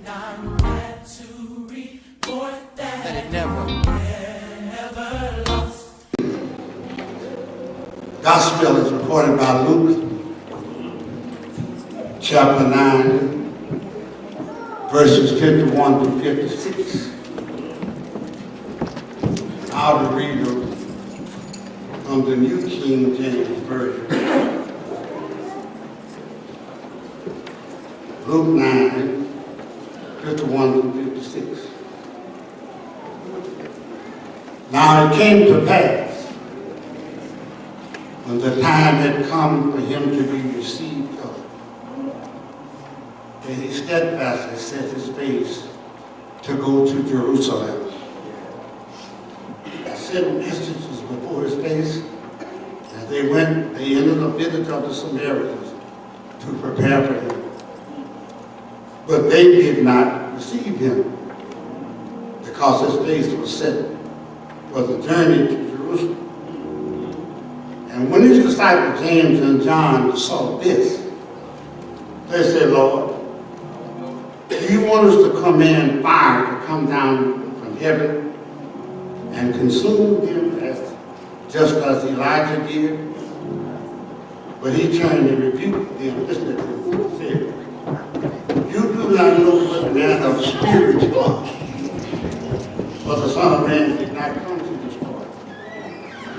I'm glad to report that it never lost. Gospel is reported by Luke, chapter 9, verses 51 to 56. I'll read from the New King James Version. Luke 9, 51 to 56. Now it came to pass, when the time had come for him to be received up, that he steadfastly set his face to go to Jerusalem. At 7 instances before his face, as they went, they entered a village of the Samaritans to prepare for him. But they did not receive him, because his face was set for the journey to Jerusalem. And when his disciples James and John saw this, they said, Lord, do you want us to command fire to come down from heaven and consume them just as Elijah did? But he turned and rebuked them. Listen to this. He said, you do not know what manner of spirit you are, for the Son of Man did not come to destroy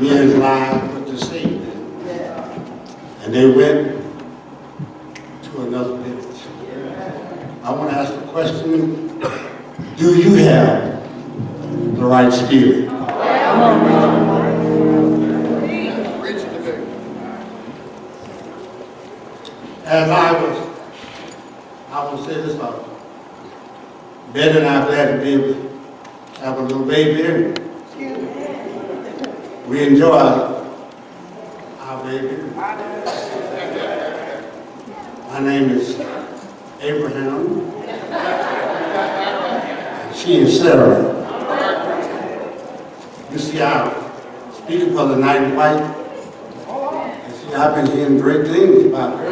men's lives, but to save them. And they went to another village. I want to ask the question, do you have the right spirit? As I will say this about Ben and I are glad to be able to have a little baby here. We enjoy our baby. My name is Abraham, and she is Sarah. You see, I'm speaking for the night and white. And see, I've been hearing great things about her.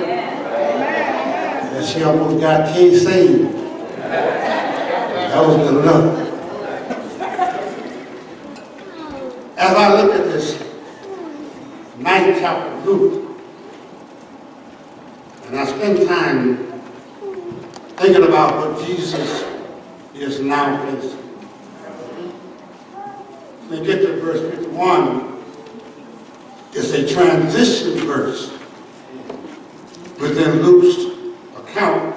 And she almost got Kay saved. That was good enough. As I look at this 9th chapter of Luke, and I spend time thinking about what Jesus is now facing. When we get to verse 51, it's a transition verse within Luke's account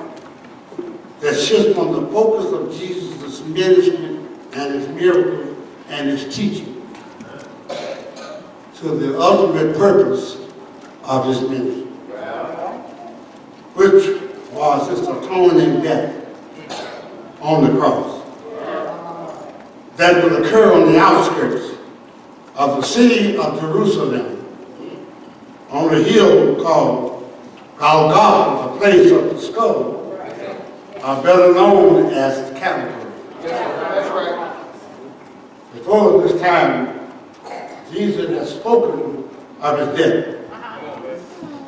that shifts from the focus of Jesus' ministry and his miracles and his teaching to the ultimate purpose of his ministry, which was his atoning death on the cross that would occur on the outskirts of the city of Jerusalem on a hill called Golgotha, the place of the skull, better known as Cato. That's right. Before this time, Jesus had spoken of his death,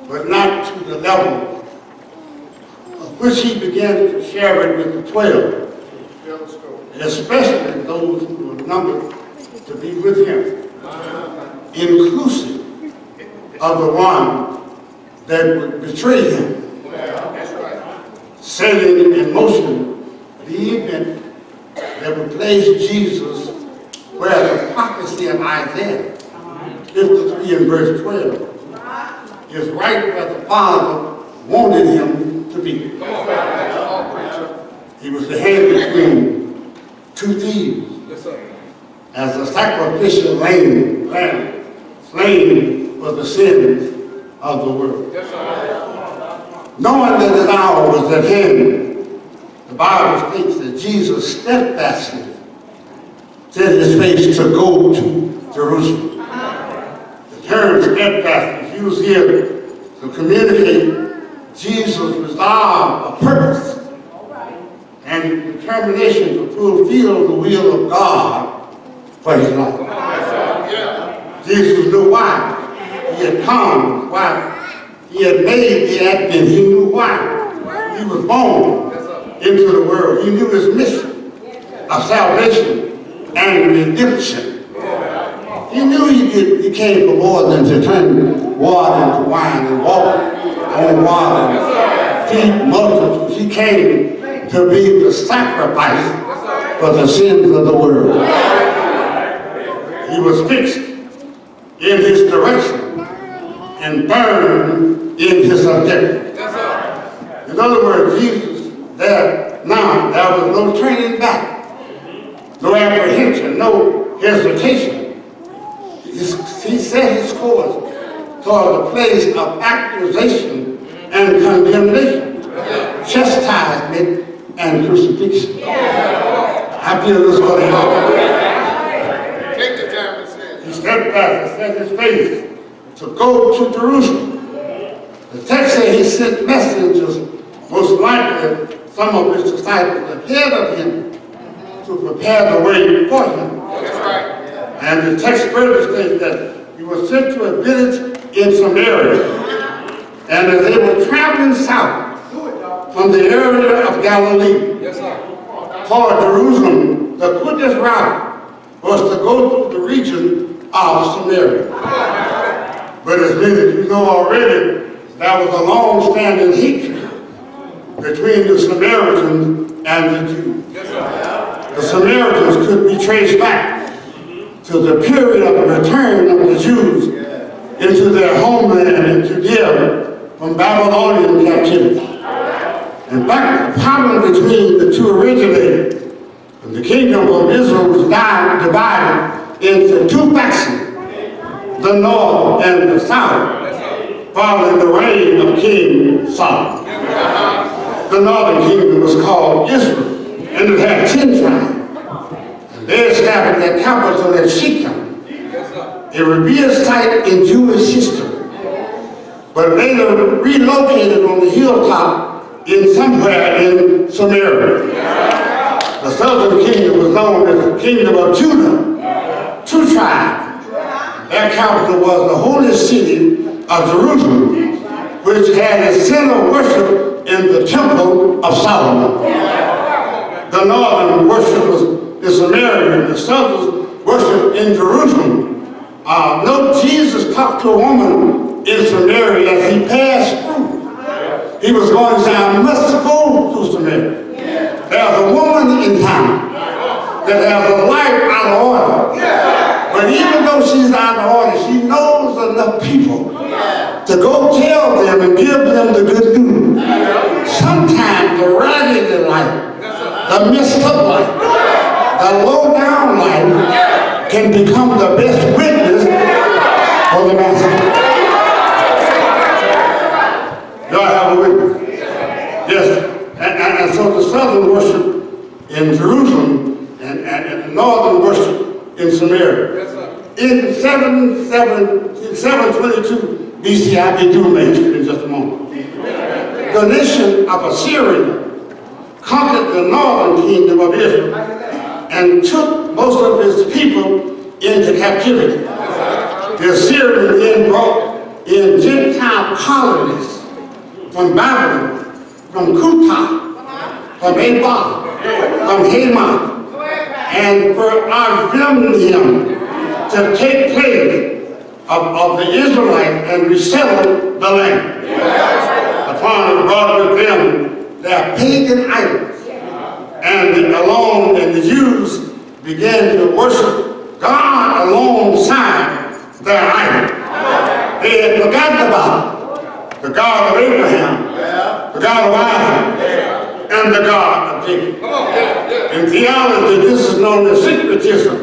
but not to the level of which he began to share it with the 12, especially those who were numbered to be with him, inclusive of the one that would betray him. Setting in motion the event that would place Jesus where the prophecy of Isaiah 53 and verse 12 is right where the Father wanted him to be. He was the head between two thieves as a sacrificial lamb slain for the sins of the world. Knowing that his hour was at hand, the Bible states that Jesus steadfastly set his face to go to Jerusalem. The term steadfast is used here to communicate Jesus' resolve of purpose and determination to fulfill the will of God for his life. Jesus knew why he had come, why he had made the advent. He knew why he was born into the world. He knew his mission of salvation and redemption. He knew he came for more than to turn water into wine and walk on water and feed multitudes. He came to be the sacrifice for the sins of the world. He was fixed in his direction and firm in his objective. In other words, Jesus, there was no turning back, no apprehension, no hesitation. He set his course toward the place of accusation and condemnation, chastisement and crucifixion. I feel this what he offered. Take the time and say it. He stepped back and set his face to go to Jerusalem. The text says he sent messengers, most likely some of his disciples ahead of him, to prepare the way for him. That's right. And the text further states that he was sent to a village in Samaria. And as they were traveling south from the area of Galilee toward Jerusalem, the quickest route was to go through the region of Samaria. But as many of you know already, there was a long-standing hatred between the Samaritans and the Jews. The Samaritans could be traced back to the period of the return of the Jews into their homeland in Judea from Babylonian captivity. In fact, the problem between the two originated, and the kingdom of Israel was divided into two factions, the north and the south, following the reign of King Solomon. The northern kingdom was called Israel, and it had 10 tribes. They established their capital at Shechem, a revered site in Jewish history, but later relocated on the hilltop in somewhere in Samaria. The southern kingdom was known as the kingdom of Judah, 2 tribes. Their capital was the holy city of Jerusalem, which had a center of worship in the temple of Solomon. The northern worship was in Samaria, and the southern worship in Jerusalem. Note Jesus talked to a woman in Samaria as he passed through. He was going to say, I must go to Samaria. There's a woman in town that has a life out of order. But even though she's out of order, she knows enough people to go tell them and give them the good news. Sometimes the raggedy life, the messed up life, the low-down life can become the best witness for the master. Y'all have a witness? Yes. And so the southern worship in Jerusalem and the northern worship in Samaria. In 722 BC, I'll be doing my history in just a moment. The nation of Assyria conquered the northern kingdom of Israel and took most of his people into captivity. The Assyrians then brought in Gentile colonies from Babylon, from Cuthah, from Ava, from Hamath, and for Arvinium to take place of the Israelites and resettle the land. Upon and brought with them their pagan idols. And the Jews began to worship God alongside their idol. They had forgotten about the God of Abraham, the God of Isaac, and the God of Jacob. In theology, this is known as syncretism,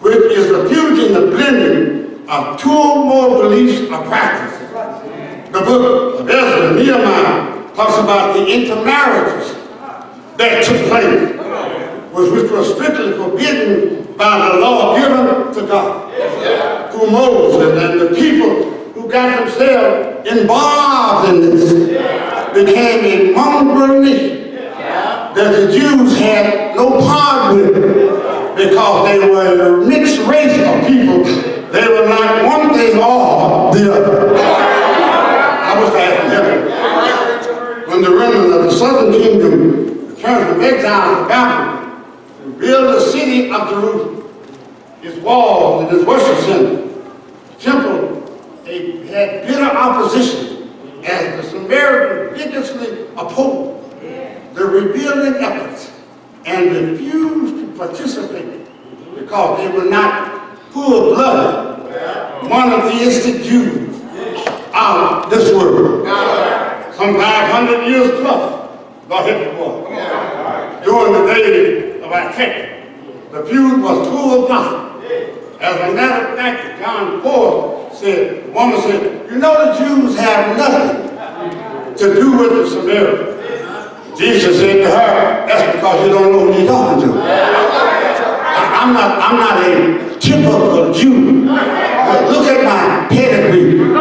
which is the fusion, the blending of two or more beliefs or practices. The book of Ezra and Nehemiah talks about the intermarriages that took place, which was strictly forbidden by the law given to God through Moses, and the people who got themselves involved in this became a mongrel nation that the Jews had no part with because they were a mixed race of people. They were not one thing or the other. I was asking heaven. When the remnant of the southern kingdom returned from exile to Babylon to build the city of Jerusalem, its walls and its worship center. The temple had bitter opposition as the Samaritans vigorously opposed the rebuilding efforts and refused to participate because they were not full-blooded monotheistic Jews of this world. Some 500 years plus, Lord help the boy. During the days of our text, the feud was full of gossip. As a matter of fact, John 4 said, the woman said, you know the Jews have nothing to do with the Samaritans. Jesus said to her, that's because you don't know who you're talking to. I'm not a typical Jew. Look at my pedigree.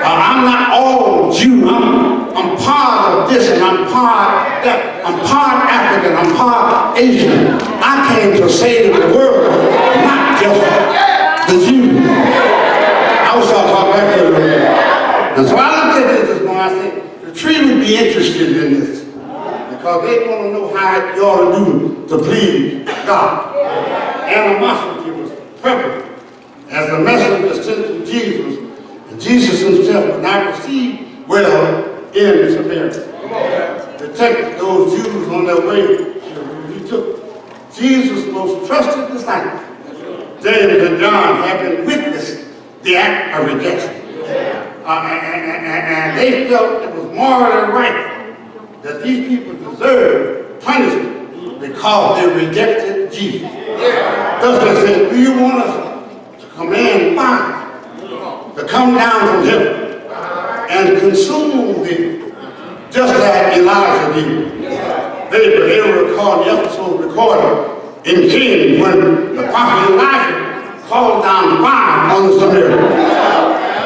I'm not all Jew. I'm part of this and I'm part of that. I'm part African. I'm part Asian. I came to save the world, not just the Jews. I was talking back to them. And so I looked at this morning. I said, the tree would be interested in this because they want to know how you ought to do to please God. Animosity was prevalent as the messenger sent to Jesus, and Jesus himself was not received well in Samaria. To take those Jews on their way, he took Jesus' most trusted disciples, James and John, having witnessed the act of rejection. And they felt it was morally right that these people deserved punishment because they rejected Jesus. Thus they said, do you want us to command fire to come down from heaven and consume them, just like Elijah did? They recall the episode recorded in Kings when the prophet Elijah called down fire on the Samaritans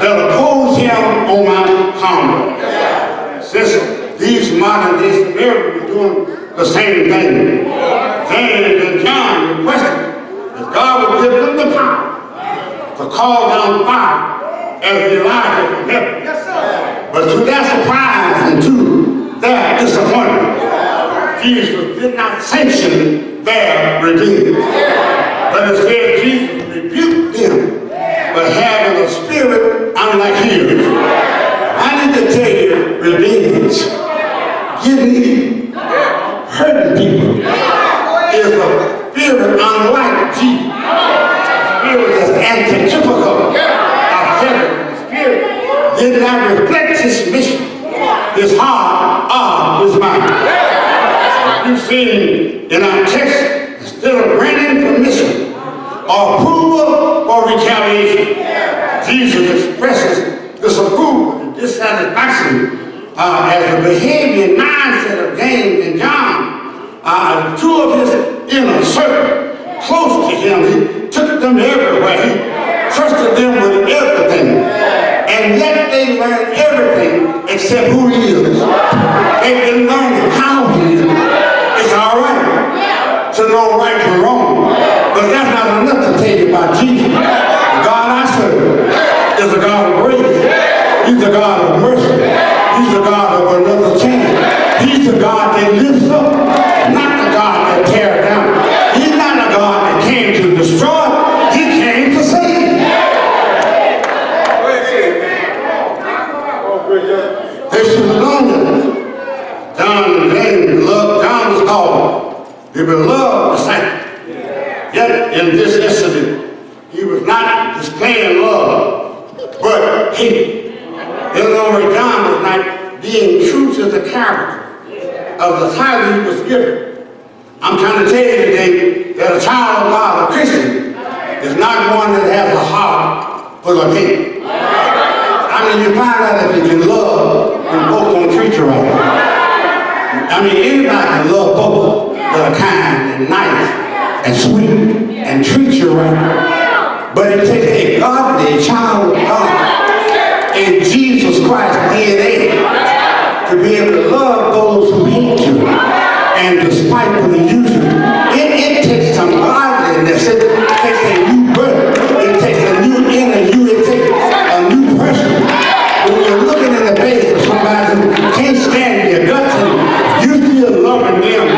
that opposed him on Mount Carmel. Since these modern day Samaritans were doing the same thing, James and John requested that God would give them the power to call down fire as Elijah from heaven. But to their surprise and to their disappointment, Jesus did not sanction their redeeming. But instead, Jesus rebuked them for having a spirit unlike his. I need to tell you, revenge, giving, hurting people, is a spirit unlike Jesus. A spirit that's antitypical of heaven. The spirit did not reflect his mission, his heart, or his mind. You've seen in our text, instead of granting permission or approval or retaliation, Jesus expresses disapproval and dissatisfaction as the behavior and mindset of James and John. Two of his inner circle, close to him, he took them everywhere. He trusted them with everything. And yet they learned everything except who he is. They didn't learn how he is. It's all right to know right from wrong, but that's not enough to tell you about Jesus. The God I serve is a God of grace. He's a God of mercy. He's a God of another chance. He's a God that lifts up, not the God that tears down. He's not a God that came to destroy. He came to save. They should have known that. John and James loved. John was called the beloved disciple. Yet in this incident, he was not displaying love, but hate. In other words, John was not being true to the character of the title he was given. I'm trying to tell you today that a child of God, a Christian, is not one that has a heart full of hate. I mean, you find out if you can love and both don't treat you right. I mean, anybody can love both that are kind and nice and sweet and treat you right. But it takes a godly child of God in Jesus Christ's DNA to be able to love those who hate you and despitefully use you. It takes some godliness. It takes a new birth. It takes a new inner you. It takes a new person. When you're looking in the face of somebody who can't stand your guts and you still loving them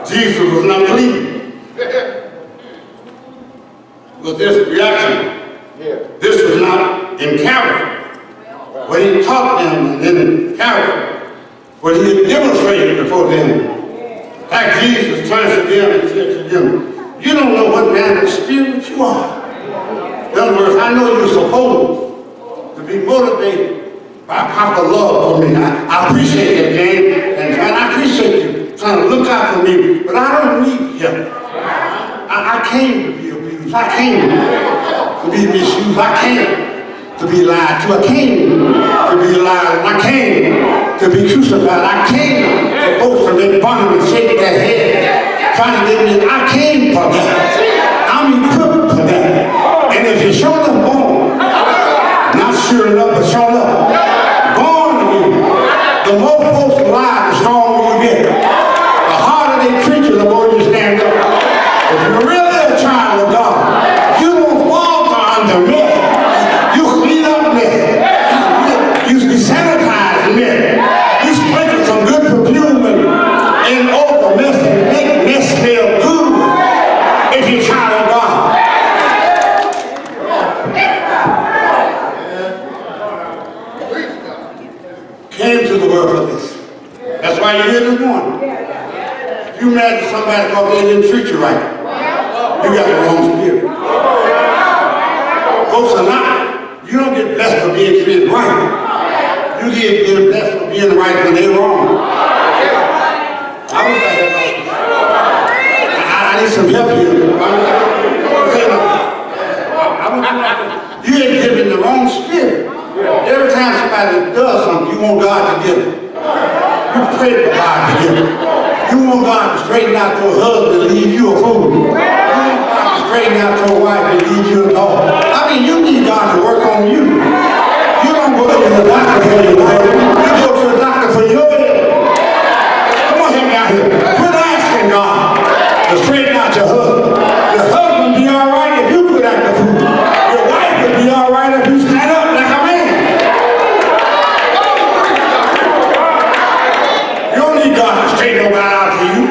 Jesus was not pleased with this reaction. This was not in Calvary, what he taught them in Calvary, what he had demonstrated before them. Like Jesus turns to them and said to them, you don't know what manner of spirit you are. In other words, I know you're supposed to be motivated by proper love for me. I appreciate that, James, and I appreciate you trying to look out for me, but I don't need you. I came to be abused. I came to be misused. I came to be lied to. I came to be lied. I came to be crucified. I came for folks to make fun and shake their head, trying to get me. I came for that. I'm equipped for that. And if you're sure enough born, not sure enough, but sure enough, born again, the more folks lie, the stronger you get. The harder they treat you, the more you stand up. If you're really a child of God, you don't fall under me. You clean up me. You sanitize me. You sprinkle some good perfume in over mess and make mess smell good. If you're a child of God. Came to the world for this. That's why you're here this morning. If you mad at somebody because they didn't treat you right, you got the wrong spirit. Folks are not. You don't get blessed for being treated right. You get blessed for being right when they're wrong. I was like I need some help here. You ain't giving the wrong spirit. Every time somebody does something, you want God to give it. You pray for God to give it. You want God to straighten out your husband and leave you a fool. You want God to straighten out your wife and leave you a dog. I mean, you need God to work on you. You don't go to the doctor for your head. You go to the doctor for your head. Come on, help me out here. Quit asking God to straighten out your husband. Your husband will be all right if you quit acting fool. Your wife will be all right if you stand up like a man. You don't need God to straighten nobody out for you.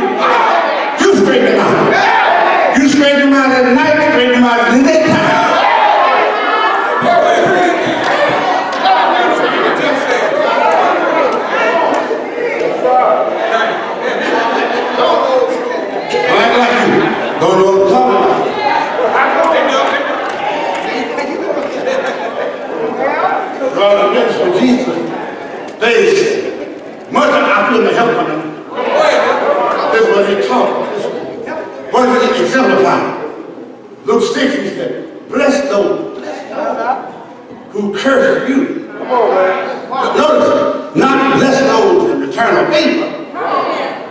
You straighten them out. You straighten them out at night, straighten them out in the daytime. Don't know what I'm talking about. God, the ministry of Jesus, there's much I feel the help on them. This is what he taught. What did he exemplify? Luke 6, he said, bless those who curse you. Notice, not bless those in return of favor.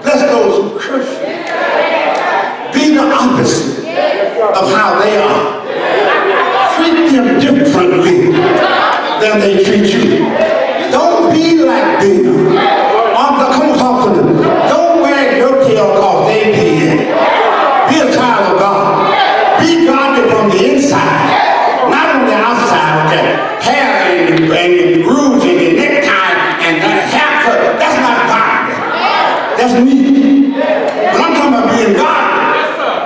Bless those who curse you. Be the opposite of how they are. Treat them differently than they treat you. Don't be like them. Come on, talk to them. Don't wag your tail because they did. Be a child of God. Be godly from the inside, not on the outside with that hair and the rouge and the necktie and that haircut. That's not godly. That's me. But I'm talking about being godly.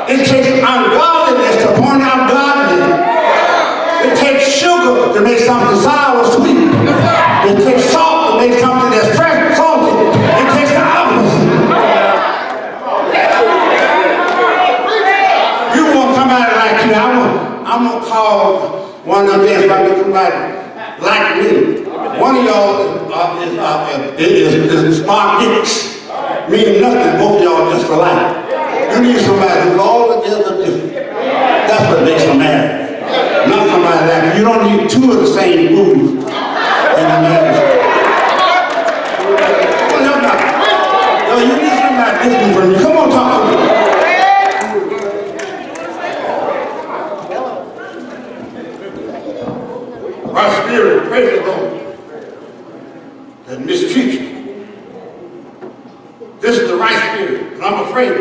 It takes ungodliness to point out godliness. It takes sugar to make something sour or sweet. It takes salt to make something that's fresh and salty. It takes the opposite. You want somebody like you. I'm going to call one of them dance like somebody like me. One of y'all is smart dicks. Meaning nothing, both of y'all just alike. You need somebody who's altogether different. That's what makes them married. Not somebody like you. You don't need two of the same moves in the marriage. Yo, you need somebody different from you. Come on, talk to me. Our spirit prays for those that mistreat you. This is the right spirit, and I'm afraid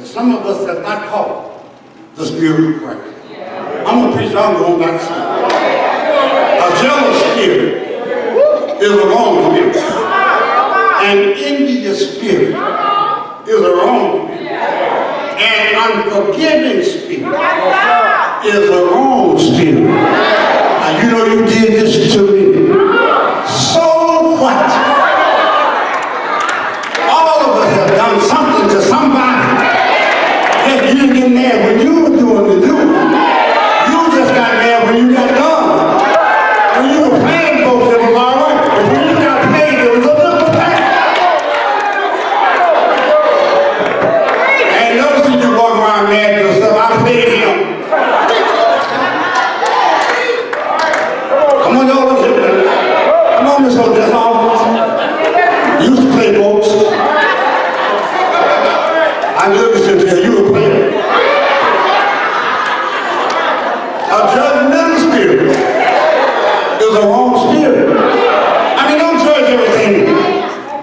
some of us have not caught the spirit of Christ. I'm going to preach, I'm going back to sleep. A jealous spirit is a wrong spirit. An envious spirit is a wrong spirit. unforgiving spirit is a wrong spirit. Now, you know you did this to me. So what? All of us have done something to somebody that you didn't get mad when you were doing the doing. You just got mad when you got done. When you were playing folks, it was all right. But when you got paid, it was a little pain. Ain't never seen you walk around mad at yourself. I paid him. Come on, y'all, listen. Come on, Miss Odessa. You used to play folks. I knew this until you were playing. A judgmental spirit is a wrong spirit. I mean, don't judge everything.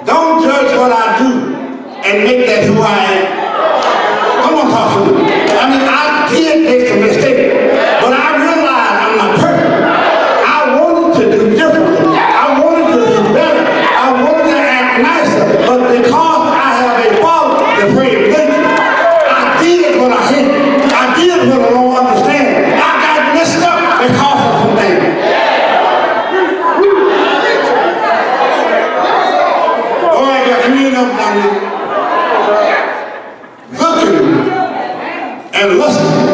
Don't judge what I do and make that who I am. Come on, talk to me. I mean, I did make some mistakes, but I realized I'm not perfect. I wanted to do differently. I wanted to do better. I wanted to act nicer, but because I have a father that prayed nature, I did what I said. I did what I don't understand. I got messed up because of some things. All right, got communion up down there. Looking and lusting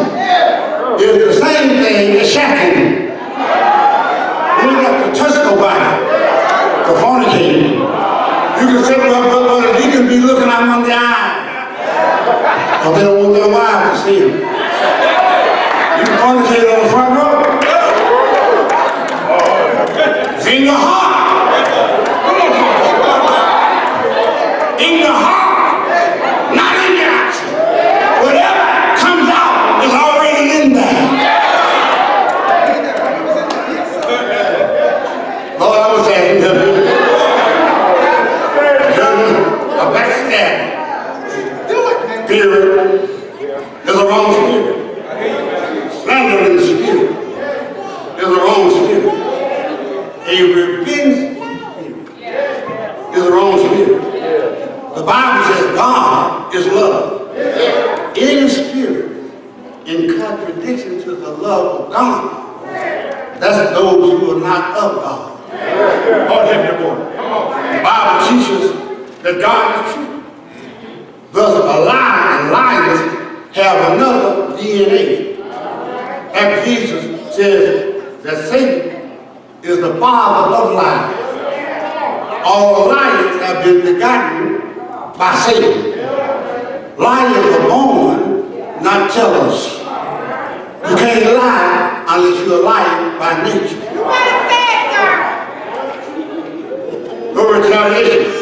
is the same thing as shacking. You don't have to touch nobody for fornicating. You can say, well, he can be looking at him on the eye. Because they don't want their wives to see him. You can fornicate on the front row. It's in your heart. In your heart. Not in your action. Whatever comes out is already in there. Lord, I was saying a backstabbing spirit is a wrong spirit. Slandering spirit is a wrong spirit. A revenge spirit is a wrong spirit. The Bible says God is love. Any spirit in contradiction to the love of God, that's those who are not of God. The Bible teaches that God is true. Thus, a lie and liars have another DNA. And Jesus says that Satan is the father of lies. All liars have been begotten by Satan. Liars are born, not jealous. You can't lie unless you're lying by nature. You better say it, sir. No retaliation.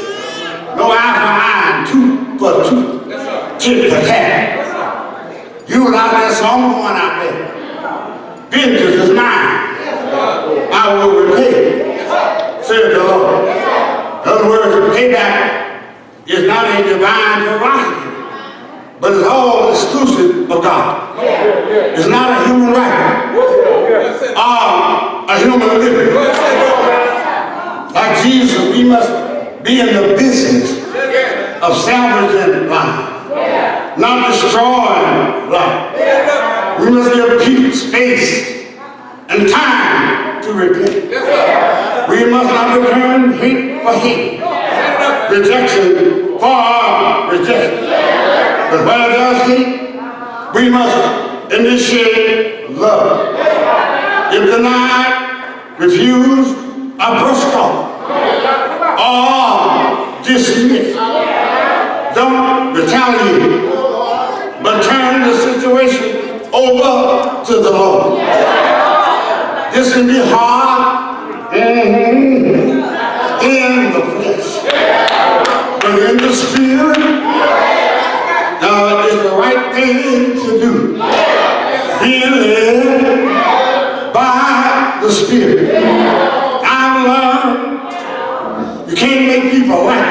No eye for eye and tooth for tooth. Tit for tat. You and I, there's someone out there. Vengeance is mine. I will repay, said the Lord. In other words, payback is not a divine prerogative, but it's all exclusive of God. It's not a human right or a human liberty. Like Jesus, we must be in the business of salvaging life, not destroying life. We must give people space and time to repent. We must not return hate for hate, rejection for rejection. But where there's hate, we must initiate love. If denied, refuse, or brushed off, or dismissed, don't retaliate, but turn the situation over to the Lord. This can be hard in the flesh, but in the spirit, it's the right thing to do. Being led by the Spirit. I've learned you can't make people like